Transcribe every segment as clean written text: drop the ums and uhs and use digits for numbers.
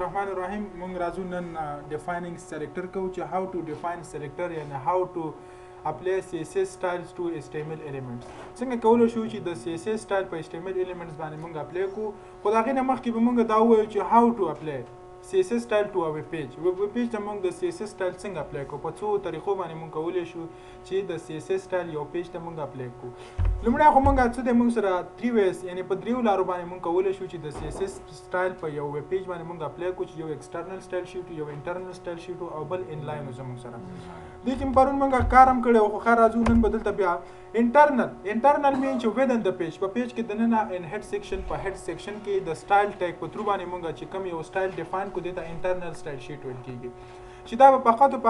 الرحمن الرحیم موږ راځو نن defining selector کوو چې how to define selector یعنی how to apply CSS styles to HTML elements څنګه کولای شو چې د CSS style په HTML elements باندې موږ اپلای کوو خو دا غي نه مخکې به موږ دا ووایو چې how to apply CSS style to a web page ته موږ د CSS style څنګه اپلای کوو په څو طریقو باندې موږ کولای شو چې د CSS style یو پیج ته موږ اپلای کوو لومړی خو موږ څه د موږ سره 3 ways یعنی په دریو لارو باندې موږ کولای شو چې د CSS style په یو ویب پیج باندې موږ اپلای کوو چې یو external style sheet یو internal style sheet او بل inline زموږ سره د دې پرون موږ کارم کړو خو راځو نن بدلته بیا internal مین چې within the page په پیج کې د نن ان head section په head section کې د style tag په تر باندې موږ چې کوم یو style define کو د internal style sheet ویل کیږي چې دا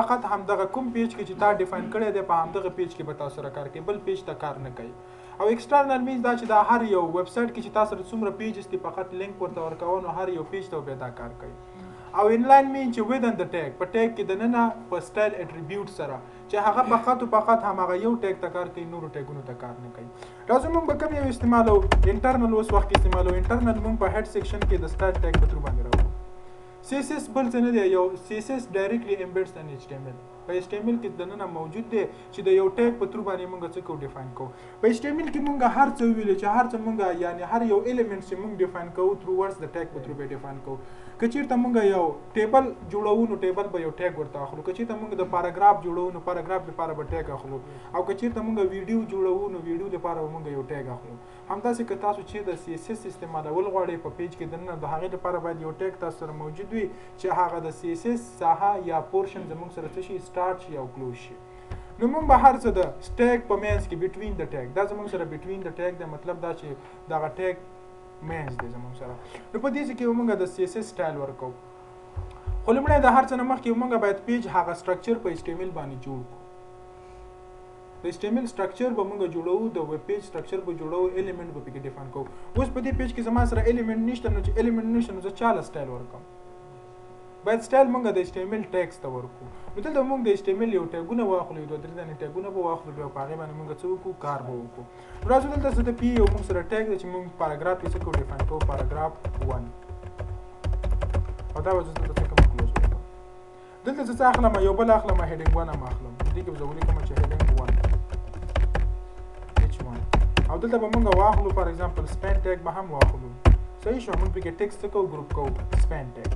فقط هم دغه کوم پیج کې چې تا ډیفاین کړی دی په همدغه پیج کې به تاسو سره کار کوي بل پیج ته کار نه کوي او ایکسټرنل مینز دا چې دا هر یو ویب سټ کې چې تاسو سره څومره پیجز دي فقط لینک ورته ورکوو نو هر یو پیج ته به دا کار کوي او انلاین مین چې within the tag په ټیګ کې د نن په سټایل اټریبیوټ سره چې هغه فقط هم هغه یو ټیګ ته کار کوي نورو ټیګونو ته کار نه کوي راځو موږ به کوم یو استعمالو انټرنل اوس وخت استعمالو انټرنل موږ په هډ سیکشن کې د سټایل ټیګ په تر باندې راوړو CSS بل څه نه دی یو CSS directly embeds in HTML په HTML کې د نن موجود دی چې د یو ټیګ په تر باندې موږ څه کو ډیفاین کوو په HTML کې موږ هر څه ویل چې هر څه موږ یعنی هر یو الیمنت چې موږ ډیفاین کوو through words د ټیګ په تر به ډیفاین کوو کچیرته موږ یو ټیبل جوړو نو ټیبل به یو ټیګ ورته اخلو کچیرته موږ د پاراګراف جوړو نو پاراګراف لپاره به ټیګ اخلو او کچیرته موږ ویډیو جوړو نو ویډیو لپاره موږ یو ټیګ اخلو همداسې که تاسو چې د CSS استعمالول غواړئ په پیج کې دنه د هغې لپاره باید یو ټیګ تاسو سره موجود وي چې هغه د CSS ساحه یا پورشن زموږ سره څه شي سٹارټ شي او کلوز شي نو موږ به هر څه د ټیګ په مینس کې بټوین د ټیګ دا زموږ سره بټوین د ټیګ د مطلب دا چې دغه ټیګ مینس دی زموږ سره نو په دې کې موږ د CSS سټایل ورکو خو لومړی د هر څه نه مخکې موږ باید پیج هغه سټرکچر په HTML باندې جوړ کړو د HTML سټرکچر به موږ جوړو د ویب پیج سټرکچر به جوړو الیمنت به پکې ډیفاین کوو اوس په دې پیج کې زما سره الیمنت نشته نو چې الیمنت نشته نو زه چاله سټایل ورکوم باید سټایل موږ د HTML ټیګز ته ورکو نو دلته موږ د HTML یو ټیګونه واخلو دوه درې دانې ټیګونه به واخلو بیا په هغې باندې موږ څه وکړو کار به وکړو راځو دلته څه د پی یو موږ سره ټیګ دی چې موږ پاراګراف یې څه کوو ډیفاین کوو پاراګراف 1 او دا به زه دلته څه کوم کلوز وکړم دلته څه اخلم یو بل اخلم هیډینګ 1 هم اخلم دې کې به زه ولیکم چې هیډینګ 1 او دلته به موږ واخلو فار ایگزامپل سپین ټیګ به هم واخلو صحیح شو موږ پکې ټیکسټ کوو ګروپ کوو سپین ټیګ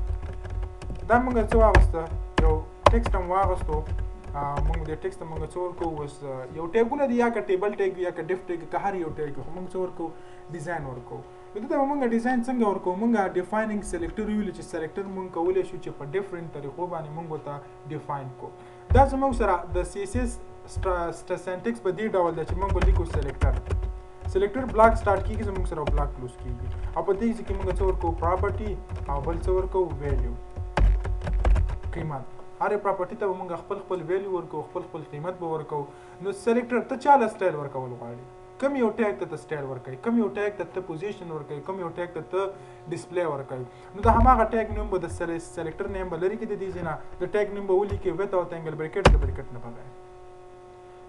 دا موږ څه واغسته یو ټیکسټ هم واغستو موږ د ټیکسټ موږ څه ورکوو اوس یو ټیګونه دي یا که ټیبل ټیګ یا که ډیف ټیګ که هر یو ټیګ خو موږ څه ورکوو ډیزاین ورکوو نو دلته به موږ ډیزاین څنګه ورکوو موږ ډیفاینینګ سلیکټر ویلو چې سلیکټر موږ کولی شو چې په ډیفرنٹ طریقو باندې موږ ورته ډیفاین کړو دا زموږ سره د CSS سینټیکس په دې ډول ده چې موږ به لیکو سلیکټر بلاک سٹارټ کیږي زموږ سره بلاک کلوز کیږي او په دې کې موږ څه ورکوو پراپرټي او بل څه ورکوو ویلیو قیمت هر پراپرټي ته موږ خپل ویلیو ورکوو خپل قیمت به ورکوو نو سلیکټر ته چاله سټایل ورکول غواړي کم یو ټیګ ته سټایل ورکوي کم یو ټیګ ته پوزیشن ورکوي کم یو ټیګ ته ډسپلی ورکوي نو د هماغه ټیګ نوم به د سلیکټر نیم به لري کې د دې ځینه د ټیګ نوم به ولیکي وتاوت انګل بریکټ د بریکټ نه بغیر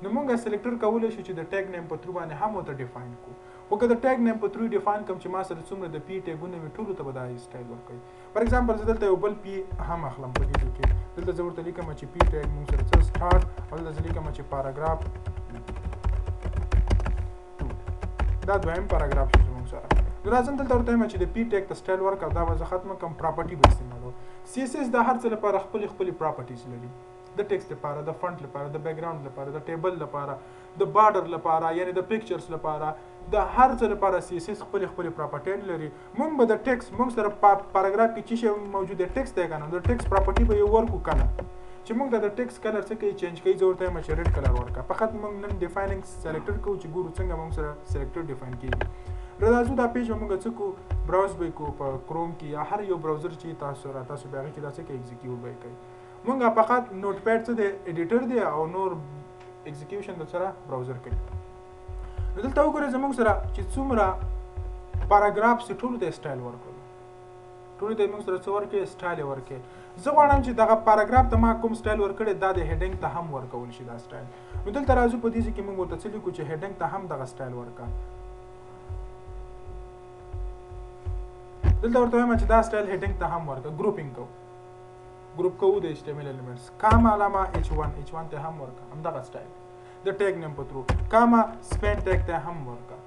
نو موږ سلیکټر کولی شو چې د ټیګ نیم په تر باندې هم ورته ډیفاین کړو خو که د ټیګ نیم په تر ډیفاین کوم چې ما سره څومره د پی ټیګونه وي ټولو ته به دا سټایل ورکوي فار ایگزامپل زه دلته یو بل پی هم اخلم په دې کې دلته زه ورته لیکم چې پی ټیګ موږ سره څه سټارټ او دلته زه لیکم چې پاراګراف 2 دا دویم پاراګراف شو زموږ سره نو راځم دلته ورته وایم چې د پی ټیګ ته سټایل ورکړه دا به زه ختمه کوم پراپرټي به استعمالوم CSS د هر څه لپاره خپلې پراپرټیز لري د ټیکسټ لپاره د فونټ لپاره د بیک ګراوند لپاره د ټیبل لپاره د بارډر لپاره یعنی د پکچرز لپاره د هر څه لپاره CSS خپل پراپرټي لري موږ به د ټیکسټ موږ سره پاراګراف کې چې شی موجود دی ټیکسټ دی کنه د ټیکسټ پراپرټي به یو ورکو کلر چې موږ د ټیکسټ کلر څه کوي چینج کوي ضرورت یې چې ریډ کلر ورکا فقط موږ نن ډیفاینینګ سلیکټر کوو چې ګورو څنګه موږ سره سلیکټر ډیفاین کیږي راځو دا پیج موږ څه کو براوز به کو په کروم کې یا هر یو براوزر چې تاسو بیا کې دا څه کوي ایگزیکیوټ به کوي موږ فقط نوٹ پیډ څه دی ایډیټر دی او نور ایگزیکیوشن د سره براوزر کوي دلته وګورئ زموږ سره چې څومره پاراګراف ټولو ته سټایل ورکړو ټولو ته موږ سره څه ورکړي سټایل ورکړي زه غواړم چې دغه پاراګراف ته ما کوم سټایل ورکړي دا د هیډینګ ته هم ورکول شي دا سټایل نو دلته راځو په دې کې موږ ورته څه لیکو چې هیډینګ ته هم دغه سټایل ورکړه دلته ورته وایم چې دا سټایل هډینګ ته هم ورکړه ګروپینګ کوو ګروپ کوو د HTML elements کاما علامه H1 ته هم ورکړه همدغه سټایل د ټیګ نیم په تھرو کاما سپین ټیګ ته هم ورکړه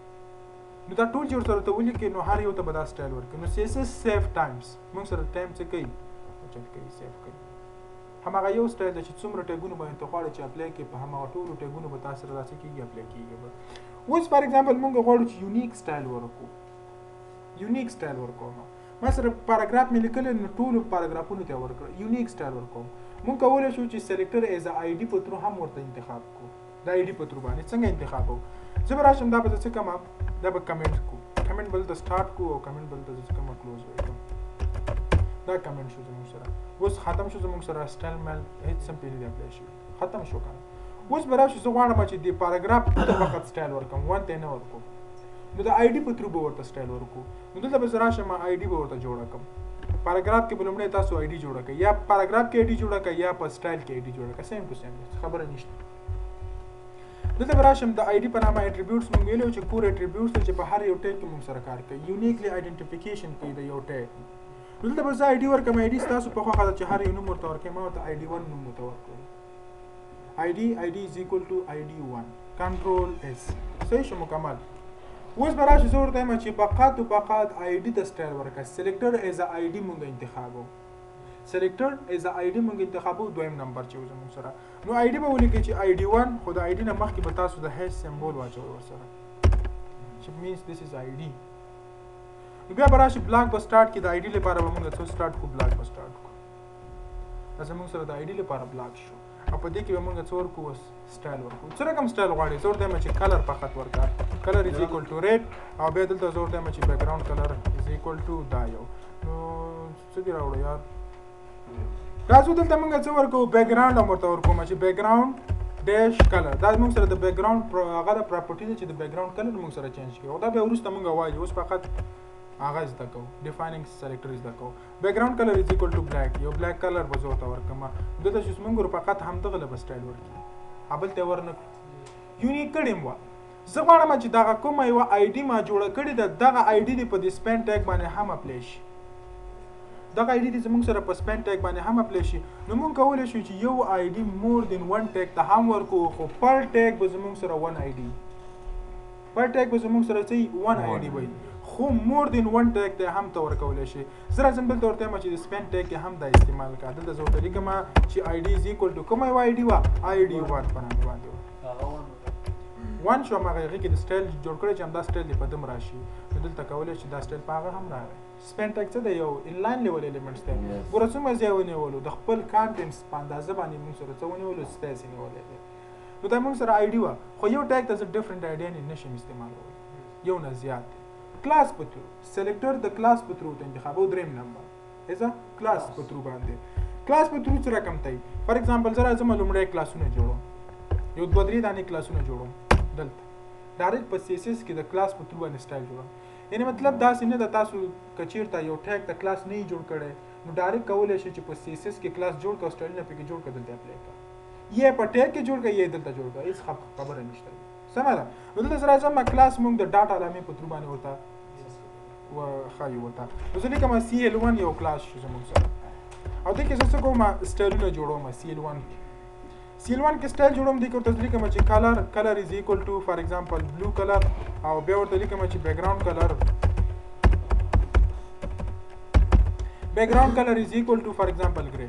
نو دا ټول چې ورسره ته ولیکې نو هر یو ته به دا سټایل ورکړي نو CSS سیف ټایمز موږ سره ټایم څه کوي چک کوي سیف کوي هماغه یو سټایل دی چې څومره ټیګونه باندې ته غواړې چې اپلای کړې په هماغه ټولو ټیګونو به تاسو سره داسې کېږي اپلای کېږي اوس فار ایگزامپل موږ غواړو چې یونیک سټایل ورکړو یونیک سټایل ورکوم ما سره پاراګراف مې لیکلی نو ټولو پاراګرافونو ته ورکړه یونیک سټایل ورکوم موږ کولی شو چې سلیکټر ایز ا آی ډي په تھرو هم ورته انتخاب کړو د آی ډي په تھرو باندې څنګه انتخاب کوو زه به راشم دا به زه څه کوم دا به کمنټ کوو کمنټ بل ته سټارټ کوو او کمنټ بل ته زه کومه کلوز وکړم دا کمنټ شو زموږ سره اوس ختم شو زموږ سره سټایل میل هیڅ سم پیل دی اپلای شي ختم شو کنه اوس به راشي زه غواړم چې د پاراګراف ته فقط سټایل ورکوم ون ته نه ورکوم نو د آی ډي په تھرو به ورته سټایل ورکو نو دلته به زه راشم آی ډي به ورته جوړه کړم پاراګراف کې به لومړی تاسو آی ډي جوړه کړئ یا پاراګراف کې آی ډي جوړه کړئ یا په سټایل کې آی ډي جوړه کړئ سیم ټو سیم خبره نشته دلته به راشم د آی ډي په نامه اټریبیوټس موږ ویلو چې کور اټریبیوټس چې په هر یو ټیګ کې موږ سره کار کوي یونیکلی آیډنټیفیکیشن کوي د یو ټیګ دلته به زه آی ډي ورکړم آی ډي ستاسو په خوښه ده چې هر یو نوم ورته ورکړم ما ورته آی ډي 1 نوم ورته ورکړم آی ډي از ایکول ټو آی ډي 1 کنټرول اس صحیح شو مکمل اوس به راشي زه ورته وایم چې فقط او فقط آی ډي ته سټایل ورکړه سلیکټر ایز ا آی ډي موږ انتخابو سلیکټر ایز ا آی ډي موږ انتخابو دویم نمبر چې زموږ سره نو آی ډي به ولیکئ چې آی ډي 1 خو د آی ډي نه مخکې به تاسو د هیش سمبول واچوئ ورسره چې مینس دیس از آی ډي نو بیا به راشي بلاک به سټارټ کړي د آی ډي لپاره به موږ څه سټارټ کړو بلاک به سټارټ کړو دا زموږ سره د آی ډي لپاره بلاک شو او په دې کې به موږ څه ورکړو سټایل ورکړو څه رقم سټایل غواړئ زه ورته وایم چې کلر فقط ورکړه کلر از ایکول ټو ریډ او بیا دلته زه ورته وایم چې بیک ګراوند کلر از ایکول ټو دا یو نو څه دې راوړو یار راځو دلته موږ څه ورکړو بیک ګراوند هم ورته ورکوم چې بیک ګراوند ډیش کلر دا موږ سره د بیک ګراوند هغه د پراپرټي دی چې د بیک ګراوند کلر موږ سره چینج کړو دا بیا وروسته موږ وایو اوس فقط هغه زده کوو ډیفاینینګ سلیکټر زده کوو بیک ګراوند کلر از ایکول ټو بلیک یو بلیک کلر به زه ورته ورکړم دلته چې موږ فقط همدغه له به سټایل ورکړي ابل ته ورنه یونیک کړم وا زه غواړم چې دغه کومه یوه آی ډي ما جوړه کړې ده دغه آی ډي دې په دې سپین ټیګ باندې هم اپلای شي دغه آی ډي دې زموږ سره په سپین ټیګ باندې هم اپلای شي نو موږ کولی شو چې یو آی ډي مور دین ون ټیګ ته هم ورکو خو پر ټیګ به زموږ سره ون آی ډي پر ټیګ به زموږ سره څه ون آی ډي وي خو مور دین ون ټیګ ته هم ته ورکولی شي زه راځم دلته ورته وایم چې د سپین ټیګ کې هم دا استعمال کړه دلته زه ورته لیکم چې آی ډي از ایکول ټو کومه یوه آی ډي وه آی ډي 1 په نامې باندې وه 1 شو هماغه هغې کې د سټایل جوړ کړی چې همدا سټایل دې په دم راشي نو دلته کولی شي دا سټایل په هغه هم راغی سپین ټیګ څه دی یو انلاین لیول ایلیمنټس دی ګوره څومره ځای ونیولو د خپل کانټینټس په اندازه باندې موږ سره څه ونیولو سپیس یې نیولی دی نو دا موږ سره آی ډي وه خو یو ټیګ ته زه ډفرنټ آی ډیانې نشم استعمالولی یو نه زیات دی کلاس په تھرو سلیکټر د کلاس په تھرو ته انتخابو دریم نمبر ایز ا کلاس په تھرو باندې کلاس په تھرو څه رقم تی فار ایگزامپل زه راځم لومړی کلاسونه جوړوم یو دوه درې دانې کلاسونه جوړوم دلته ډایرکټ په سی اس اس کې د کلاس په تھرو باندې سټایل جوړوم یعنی مطلب داسې نه ده تاسو که چېرته یو ټیګ ته کلاس نه یې جوړ کړی نو ډایرکټ کولی شئ چې په سی اس اس کې کلاس جوړ کړه سټایلونه پکې جوړ کړه دلته اپلای کړه یې په ټیګ کې جوړ کړه یې دلته جوړ کړه هېڅ خبره نشته سمه ده نو دلته زه راځم کلاس موږ د ډاټ علامې په تھرو باندې ورته وښایو ورته نو زه لیکم CL1 یو کلاس شو زموږ سره او دې کې زه څه کوم سټایلونه جوړوم CL1 کې سټایل جوړوم دې کې ورته لیکم چې کلر از ایکول ټو فار ایگزامپل بلو کلر او بیا ورته لیکم چې بیک ګراوند کلر از ایکول ټو فار ایگزامپل ګری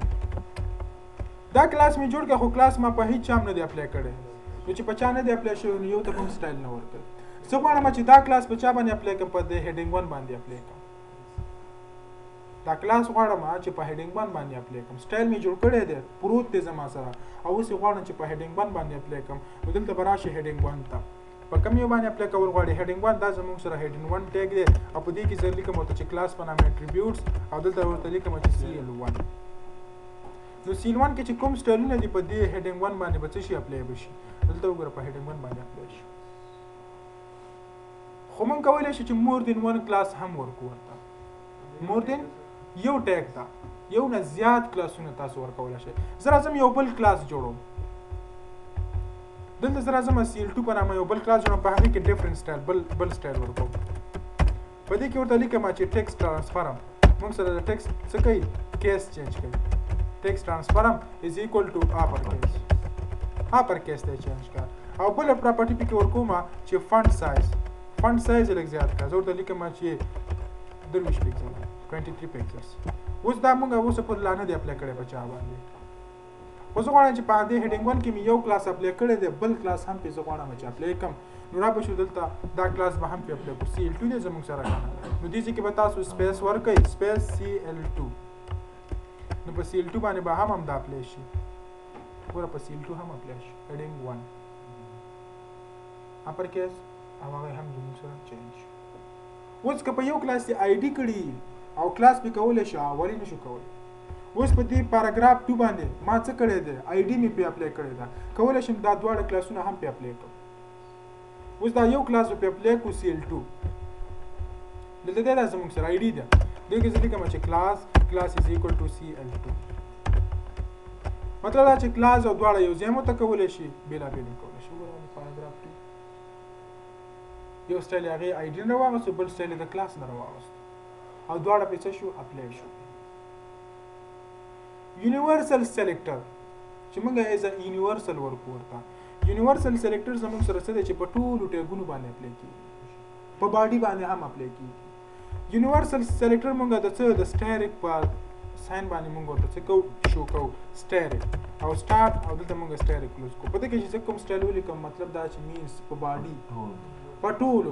دا کلاس مې جوړ کړه خو کلاس ما په هیڅ چا نه دی اپلای کړی نو چې په چا نه دی اپلای شوی نو یو ته کوم سټایل نه ورکړ زه غواړم چې دا کلاس په چا باندې اپلای کړم په د هیډینګ 1 باندې اپلای کړم دا کلاس غواړم چې په هیډینګ 1 باندې اپلای کړم سټایل مې جوړ کړی دی پروت دی زما سره او اوس غواړم چې په هیډینګ 1 باندې اپلای کړم نو دلته به راشي هیډینګ 1 ته په کوم یو باندې اپلای کول غواړي هیډینګ 1 دا زموږ سره هیډینګ 1 ټیګ دی او په دې کې زه لیکم ورته چې کلاس په نامه اټریبیوټس او دلته ورته لیکم چې CL1 نو CL1 کې چې کوم سټایلونه دي په دې هیډینګ 1 باندې به څه شي اپلای بشي دلته وګوره په هیډینګ 1 باندې اپلای شي خو موږ کولی شو چې مور دین 1 کلاس هم ورکو ورته مور دین یو ټیګ ته یو نه زیات کلاسونه تاسو ورکولی شئ زه راځم یو بل کلاس جوړوم دلته زه راځم CL2 په نامه یو بل کلاس جوړوم په هغې کې ډفرنټ سټایل بل سټایل ورکوم په دې کې ورته لیکم چې ټیکسټ ټرانسفارم موږ سره د ټیکسټ څه کوي کیس چینج کوي ټیکسټ ټرانسفارم از ایکوال ټو اپر کیس ته چینج کا او بل پراپرټي پکې ورکومه چې فونټ سایز لږ زیات کا زه ورته لیکم چې 23 پکسل 23 پکسلز اوس دا موږ اوس په لانه دی اپلای کړی بچا باندې اوس غواړم چې په دې هډینګ 1 کې مې یو کلاس اپلای کړی دی بل کلاس هم په غواړم چې اپلای کوم نو را به شو دلته دا کلاس به هم په اپلای کو CL2 دې زموږ سره کنه نو دې چې به تاسو سپیس ورکړئ سپیس CL2 نو په CL2 باندې به هم دا اپلای شي ګوره په CL2 هم اپلای شي هډینګ 1 اپر کیس او هغه هم زموږ سره چینج اوس که په یو کلاس کې ID کړی او کلاس به کولای شي اولی نشو کولای اوس په دې پاراګراف 2 باندې ما څه کړی دی ID می په اپلای کړی دا کولای شم دا دواړه کلاسونه هم په اپلای کړم اوس دا یو کلاس په اپلای کو CL2 دلته دا زموږ سره ID ده دغه ځکه کوم چې کلاس is equal to CL2 مطلب دا چې کلاس او دواړه یو ځای مو ته کولای شي بیل کولای شي ګورئ پاراګراف 2 یو سټایل هغه ID نه راوغوست بل سټایل د کلاس نه راوغوست او دواړه په څه شو اپلای شو یونیورسل سلیکټر چې موږ ایز ا یونیورسل ورکو ورته یونیورسل سلیکټر زموږ سره څه دی چې په ټولو ټیګونو باندې اپلای کیږي په باډي باندې هم اپلای کیږي یونیورسل سلیکټر موږ د څه د سټیریک په ساين باندې موږ ورته څه کوو شو کوو سټیریک او سٹارټ او دلته موږ سټیریک کلوز کوو په دې کې چې کوم سټایل ولیکم مطلب دا چې مینز په باډي په ټولو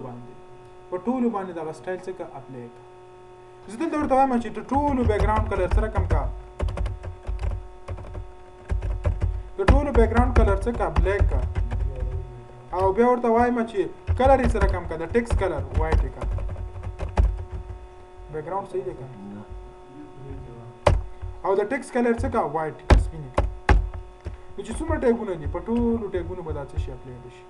باندې دا سټایل څه اپلای کوي زه دلته ورته وایم چې ټولو بیک ګراوند کلر سره کم کا د ټولو بیک ګراوند کلر څه کا بلیک کا او بیا ورته وایم چې کلر یې سره کم کا د ټیکس کلر وایټ کا بیک ګراوند صحیح دی کا او د ټیکس کلر څه کا وایټ کا سپین کا نو چې څومره ټیګونه دي په ټولو ټیګونو به دا څه شي اپلای شي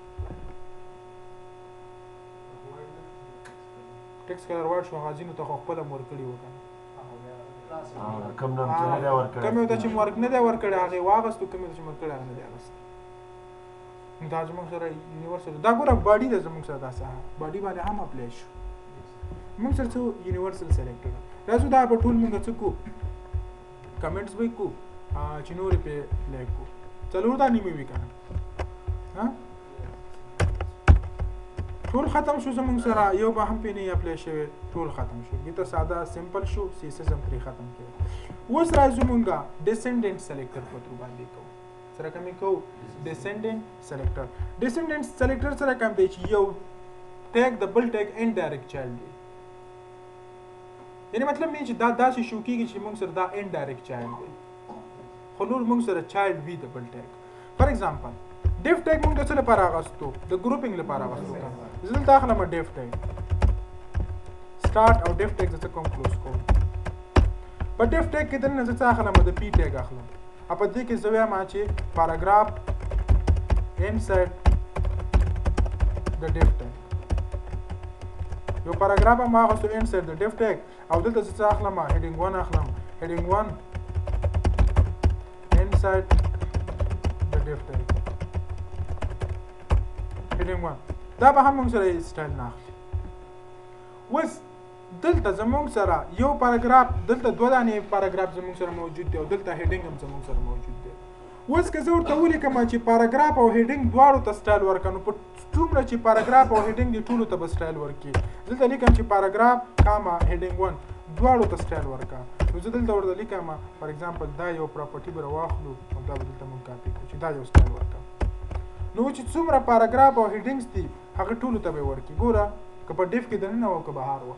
ټیکس کلر وایټ شو غازینو ته خپل مور کړی وکنه کم نام چې نه دی ورکړی کم یو ته چې مورک نه دی ورکړی هغه واغستو کم یو چې مورک کړی هغه نه دی اغست نو دا زموږ سره یونیورسل دا ګوره باډي ده زموږ سره دا ساحه باډي باندې هم اپلای شو موږ سره څه یونیورسل سلیکټر راځو دا په ټول موږ څه کو کمنټس به کو چې نور په لیکو څلور دا نیمه وکنه ها ټول ختم شو زموږ سره یو به هم پینې اپلای شوی ټول ختم شو دې ته ساده سمپل شو CSS هم پرې ختم کړو اوس راځو مونږه ډیسندنټ سلیکټر په تر باندې کوو سره کوم کوو ډیسندنټ سلیکټر سره کوم دی چې یو ټیګ د بل ټیګ انډایرکټ چایلډ دی یعنی مطلب نه چې دا داسې شو کېږي چې مونږ سره دا انډایرکټ چایلډ دی خو نور مونږ سره چایلډ وي د بل ټیګ فار ایگزامپل div tag موږ د څه لپاره اغوستو د ګروپینګ لپاره اغوستو زه دلته اخلم div tag start او div tag څه کوم کلوز کوم په div tag کې دنه څه اخلم د p tag اخلم په دې کې زه وایم چې paragraph insert د div tag یو paragraph ما اغوستو insert د div tag او دلته څه اخلم heading 1 اخلم heading 1 insert د div tag heading 1 دا به هم موږ سره سټایل نه اخلي اوس دلته زموږ سره یو پاراګراف دلته دوه دانې پاراګراف زموږ سره موجود دی او دلته هیډینګ هم زموږ سره موجود دی اوس که زه ورته ولیکم چې پاراګراف او هیډینګ دواړو ته سټایل ورکړو په څومره چې پاراګراف او هیډینګ دي ټولو ته به سټایل ورکړي دلته لیکم چې پاراګراف کاما هیډینګ 1 دواړو ته سټایل ورکړه نو زه دلته ورته لیکم فار ایگزامپل دا یو پراپرټي به راواخلو او دا به دلته موږ کاپي کړو چې دا یو سټایل ورکړه نو چې څومره پاراګراف او هیډینګز دي هغه ټولو ته به ورکړي ګوره که په ډیف کې دننه او که بهار و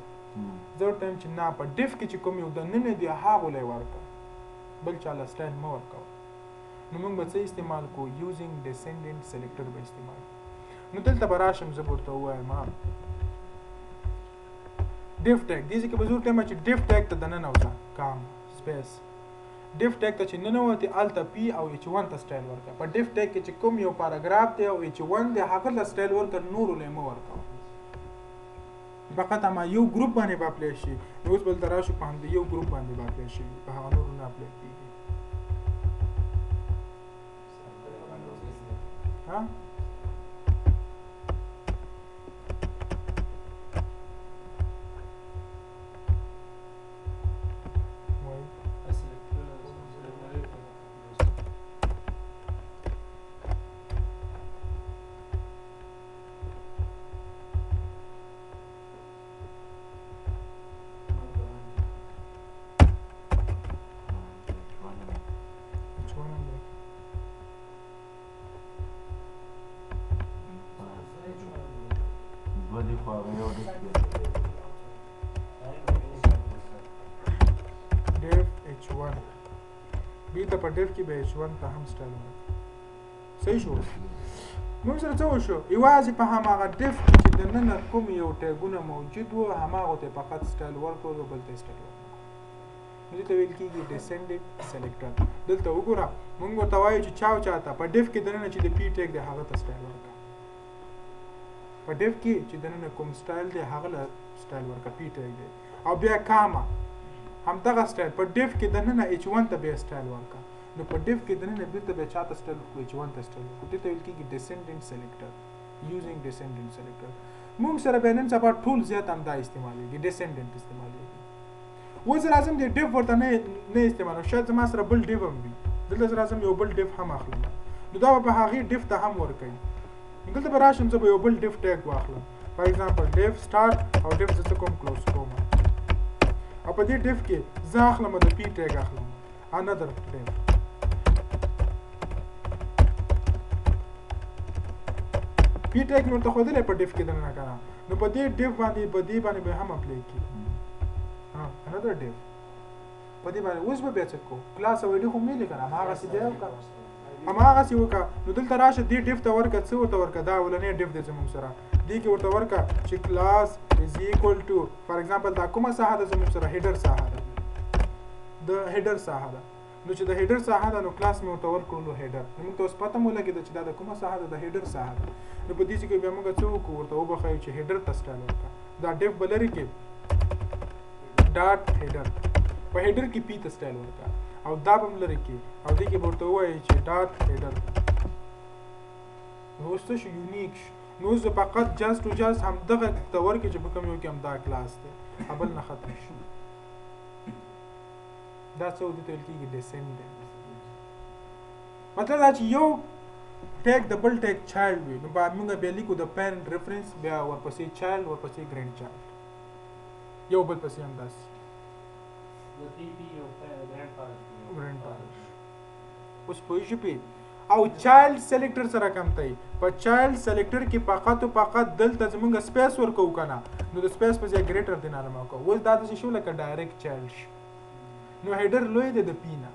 زه ورته وایم چې نه په ډیف کې چې کوم یو دننه دي هغو لی ورکړه بل چا له سټایل مه ورکوه نو موږ به څه استعمال کوو یوزینګ ډیسندنټ سلیکټر به استعمال کوو نو دلته به راشم زه به ورته ووایم ډیف ټیګ دې ځای کې به زه ورته وایم چې ډیف ټیګ ته دننه وځه کام سپیس ډیف ټیګ ته چې ننوتې هلته پی او H1 ته سټایل ورکړه په ډیف ټیګ کې چې کوم یو پاراګراف دی او H1 دی هغه له سټایل ورکړه نورو له مه ورکوه فقط اما یو ګروپ باندې به اپلای شي نو اوس بلته راشو په همدې یو ګروپ باندې به اپلای شي په هغه نورو نه اپلای کېږي ها بي ته په ډیف کې به h1 ته هم سټایل ورکړو صحیح شو موږ سره څه وشو یوازې په هماغه ډیف کې چې دننه کوم یو ټیګونه موجود وو هماغه ته فقط سټایل ورکړو بل ته سټایل ورکړو دې ته ویل کېږي ډیسنډنټ سلیکټر دلته وګوره موږ ورته وایو چې چاو چاته په ډیف کې دننه چې د پی ټیګ دی هغه ته سټایل ورکړه په ډیف کې چې دننه کوم سټایل دی هغه له سټایل ورکړه پی ټیګ دی او بیا کاما همدغه سټایل په ډیف کې دننه h1 ته بیا سټایل ورکړه نو په ډیف کې دننه بیرته بیا چاته سټایل ورکړو h1 ته سټایل ورکړو دې ته ویل کېږي ډیسنډنټ سلیکټر یوزینګ ډیسنډنټ سلیکټر موږ سره بیا نن سبا ټول زیات هم دا استعمالېږي ډیسنډنټ استعمالېږي اوس راځم د ډیف ورته نه استعمالوم شاید زما سره بل ډیف هم وي دلته راځم یو بل ډیف هم اخلم نو دا به په هغې ډیف ته هم ورکوي دلته به راشم زه به یو بل ډیف ټیګ واخلم فار ایگزامپل ډیف سټارټ او ډیف زه کوم کلوز کوم او په دې ډیف کې زه اخلم د پی ټیګ اخلم انادر ډیف پی ټیګ نو ته خو دې په ډیف کې دننه کړه نو په دې ډیف باندې په دې باندې به هم اپلای کړي ها انادر ډیف په دې باندې اوس به بیا څه کو کلاس او دې خو مې لیکره هغه څه دی هماغه څه وکړه نو دلته راشه دې ډیف ته ورکړه څه ورته ورکړه دا ولنې ډیف دی زموږ سره دې کې ورته ورکړه چې کلاس از ایکوال ټو فار ایگزامپل دا کومه ساحه ده زموږ سره هیډر ساحه ده د هیډر ساحه ده نو چې د هیډر ساحه ده نو کلاس مې ورته ورکړلو هیډر نو موږ ته اوس پته مو لګېده چې دا د کومه ساحه ده د هیډر ساحه ده نو په دې کې بیا موږ څه وکړو ورته وبښیو چې هیډر ته سټایل ورکړه دا ډیف به لرې کې ډاټ هیډر په هیډر کې پی ته سټایل ورکړه او دا به هم لرې کې او دې کې به ورته ووایي چې ډاټ هیډر نو اوس څه شو یونیک شو نو زه فقط جاست ټو جاست همدغه ته ورکړي چې په کوم یو کې همدا کلاس دی بل نه ختم شو دا څه ودې ته ویل کېږي ډیسنډنټ مطلب دا چې یو ټیګ د بل ټیګ چایلډ وي نو موږ بیا لیکو د پیرنټ ریفرنس بیا ورپسې چایلډ ورپسې ګرینډ چایلډ یو بل پسې همداسې اوس پوه شو او چایلډ سلیکټر سره کم دی په چایلډ سلیکټر کې فقط او فقط دلته زمونږ سپیس ورکوو که نه نو د سپیس په ځای ګریټر دی نارمه وکړو اوس دا داسې شو لکه ډایرکټ چایلډ شو نو هیډر لوی دی د پی نه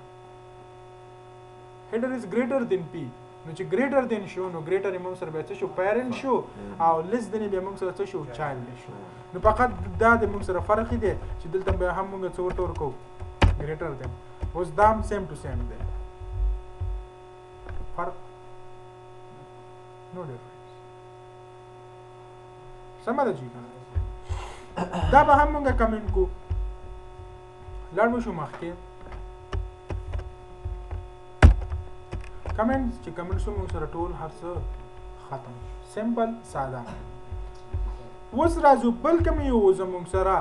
هیډر از ګریټر دین پی نو چې ګریټر دین شو نو ګریټر یې موږ سره بیا څه شو پیرنټ شو او لیس دین بیا موږ سره څه شو چایلډ شو نو فقط دا د موږ سره فرق دی چې دلته بیا هم موږ څه ورته ورکوو ګریټر دین اوس دا هم سیم ټو سیم دی فرق نو ډیفرنس سمه ده جی دا به هم موږ کمنټ کو لاړ به شو مخکې کمنټ چې کمنټ شو موږ سره ټول هر څه ختم سمپل ساده اوس راځو بل کوم یو زموږ سره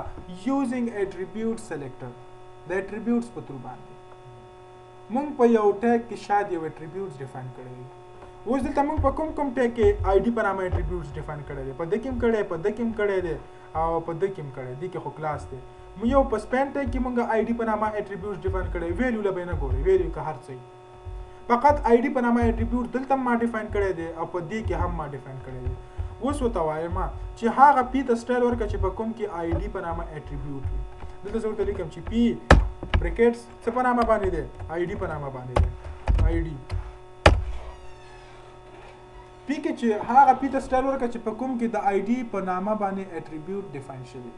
یوزینګ اټریبیوټ سلیکټر د اټریبیوټس په تور باندې مونږ په یو ټیګ کې شاید یو اټریبیوټس ډیفاین کړی دی اوس دلته مونږ په کوم ټیګ کې آی ډي په نامه اټریبیوټس ډیفاین کړی دی په دې کې هم کړی په دې کې هم کړی دی او په دې کې هم کړی دی کې خو کلاس دی یو په سپین ټیګ کې مونږ آی ډي په نامه اټریبیوټس ډیفاین کړی ویلیو له به نه ګوري ویلیو که هر څه فقط آی ډي په نامه اټریبیوټ دلته ما ډیفاین کړی دی او په دې کې هم ما ډیفاین کړی دی اوس ورته وایم چې هغه پی ته سټایل ورکړه چې په کوم کې آی ډي په نامه اټریبیوټ وي دلته زه ورته لیکم چې پی ब्रैकेट्स څه په نامه باندې دی آی ډي په نامه باندې دی آی ډي پی کې چې هغه پی ته سټایل ورکړه چې په کوم کې د آی ډي په نامه باندې اټریبیوټ ډیفاین شوی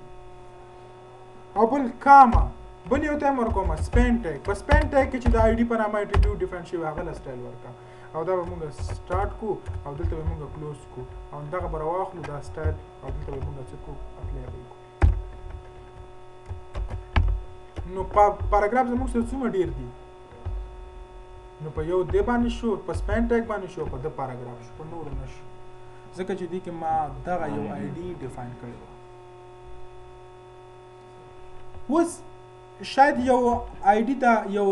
او بل کاما بل یو ټایم ورکوم سپین ټیګ په سپین ټیګ کې چې د آی ډي په نامه اټریبیوټ ډیفاین شوی هغه له سټایل ورکړه او دا به موږ سټارټ کو او دلته به موږ کلوز کو او دغه به راواخلو دا سټایل او دلته به موږ څه کو اپلای کوو نو پاراګراف زموږ سره څومره ډیر دي نو په یو دی باندې شو په سپین ټیګ باندې شو په د پاراګراف شو په نورو نه شو ځکه چې دې کې ما دغه یو آی ډي ډیفاین کړی و اوس شاید یو آی ډي ته یو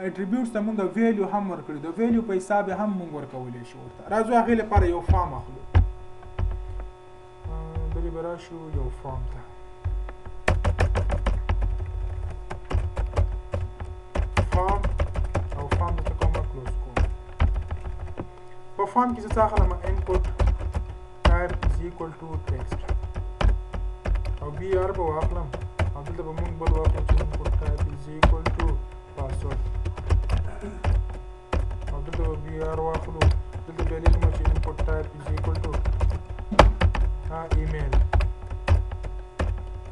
اټریبیوټس ته موږ ویلیو هم ورکړي د ویلیو په حساب هم موږ ورکولی شو ورته راځو هغې لپاره یو فارم اخلو دلې به راشو یو فارم ته په فارم کې څه اخلم input type is equal to text او بی آر به واخلم او دلته به موږ بل واخلو چې input type is equal to password بیا لیکم چې input type is equal to email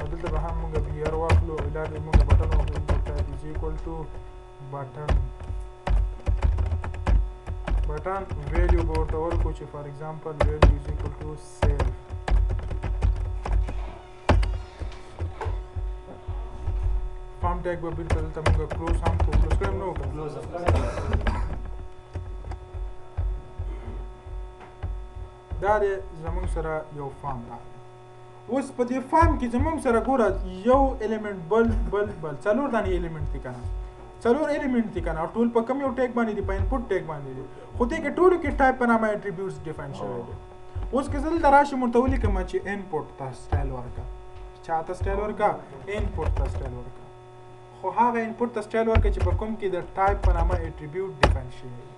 او دلته به هم موږ بیر واخلو لاندې موږ بټن واخلو input type is equal to button value به ورته ورکړو چې for example value is equal to save فارم ټیګ به بیرته دلته موږ کلوز هم کوو کلوز کړم نو کلوز دا دی زموږ سره یو فارم راغلی اوس په دې فارم کې زموږ سره ګوره یو الیمنټ بل څلور دانې الیمنټ دي که نه څلور الیمنټ دي که نه ټول په کوم یو ټیګ باندې دي په انپوټ ټیګ باندې دي خو دې کې ټولو کې ټایپ په نامه اټریبیوټس ډیفاین شوی دی اوس که زه دلته راشم ورته ولیکم چې انپوټ ته سټایل ورکړه چا ته سټایل ورکړه انپوټ ته سټایل ورکړه خو هغه انپوټ ته سټایل ورکړه چې په کوم کې د ټایپ په نامه اټریبیوټ ډیفاین شوی دی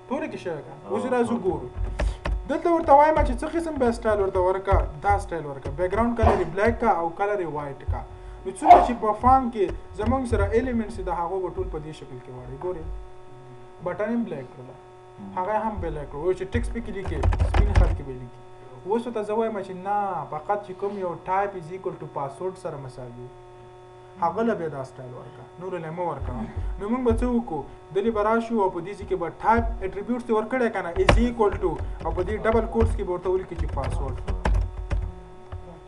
ټولو کې شوی که اوس راځو ګورو دلته ورته وایم چې څه قسم به سټایل ورته ورکړه دا سټایل ورکړه بیک ګراوند کلر یې بلیک کا او کلر یې وایټ کا نو څومره چې په فارم کې زموږ سره ایلیمنټس د هغو به ټول په دې شکل کې واړی ګورئ بټن یې بلیک کړله هغه هم بلیک کړو چې ټکس پکې لیکي سپین خط کې به لیکي اوس ورته زه وایم چې نه فقط چې کوم یو ټایپ از ایکول ټو پاسورډ سره مساوي هغه له به دا سټایل ورکړه نور له مو ورکړه نو موږ به څه وکړو دلې به راشو او په دې کې به ټایپ اټریبیوټس ورکړی که نه از ایکول ټو او په دې ډبل کوټس کې به ورته ولیکي چې پاسورډ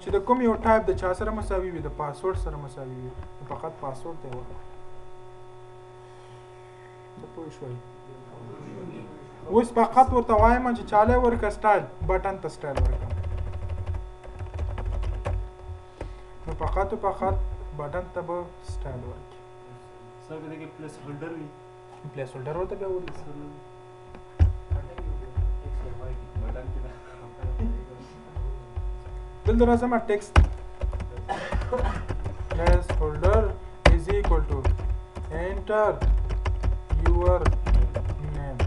چې د کوم یو ټایپ د چا سره مساوي وي د پاسورډ سره مساوي وي نو فقط پاسورډ ته ورکړه څه پوه شوئ اوس فقط ورته وایم چې چاله ورکړه سټایل بټن ته سټایل ورکړه نو فقط بټن ته به سټایل ورکړي سر کې دغه پلیس هولډر وي پلیس هولډر ورته بیا ورکړي بټن کې دلته راځم ټیکسټ پلیس هولډر از ایکول ټو انټر یور نیم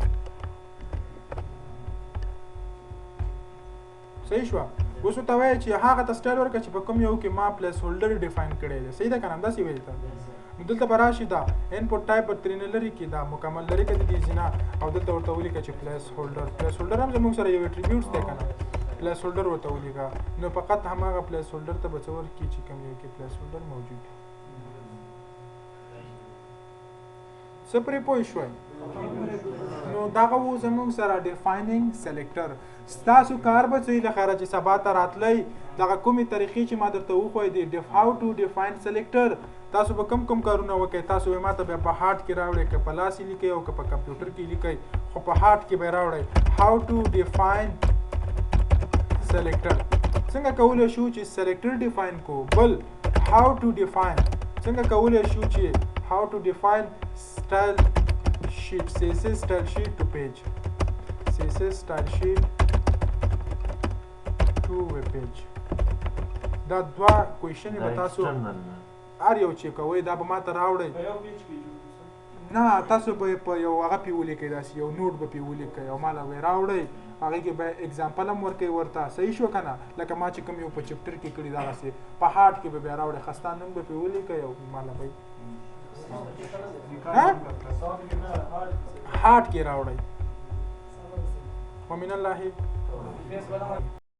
صحیح شو اوس ورته وایي چې هغه ته سټایل ورکړه چې په کوم یو کې ما پلیس هولډر ډیفاین کړی دی صحیح ده که نه همداسې ویل ته نو دلته به راشي دا انپوټ ټایپ به ترېنه لرې کړي دا مکمل لرې کړي دي ځینه او دلته ورته ولیکه چې پلیس هولډر هم زموږ سره یو اټریبیوټس دی که نه پلیس هولډر ورته ولیکه نو فقط هماغه پلیس هولډر ته به څه ورکړي چې کوم یو کې پلیس هولډر موجود وي څه پرې پوه شوئ نو دغه و زموږ سره ډیفاینینګ سلیکټر ستاسو کار به څه وي لخیره چې سبا ته راتلی دغه کومې طریقې چې ما درته وښوی دي هاو ټو ډیفاین سلیکټر تاسو به کوم کارونه وکړئ تاسو به ما ته بیا په هارډ کې راوړئ که په لاس یې لیکئ او که په کمپیوټر کې لیکئ خو په هارډ کې به یې راوړئ هاو ټو ډیفاین سلیکټر څنګه کولی شو چې سلیکټر ډیفاین کو بل هاو ټو ډیفاین څنګه کولی شو چې هاو ټو ډیفاین style sheet css style sheet to page css style sheet to web page دا دوه کوېشن به تاسو هر یو چې کوئ دا به ما ته راوړئ نه تاسو به په یو هغه پې ولیکئ داسې یو نوټ به پې ولیکئ او ما له به یې راوړئ هغې کې به اګزامپل هم ورکوئ ورته صحیح شو که نه لکه ما چې کوم یو په چپټر کې کړي دغسې په هارډ کې به بیا راوړئ خسته نوم به پې ولیکئ او ما له به هارډ کې راوړئ ومن الله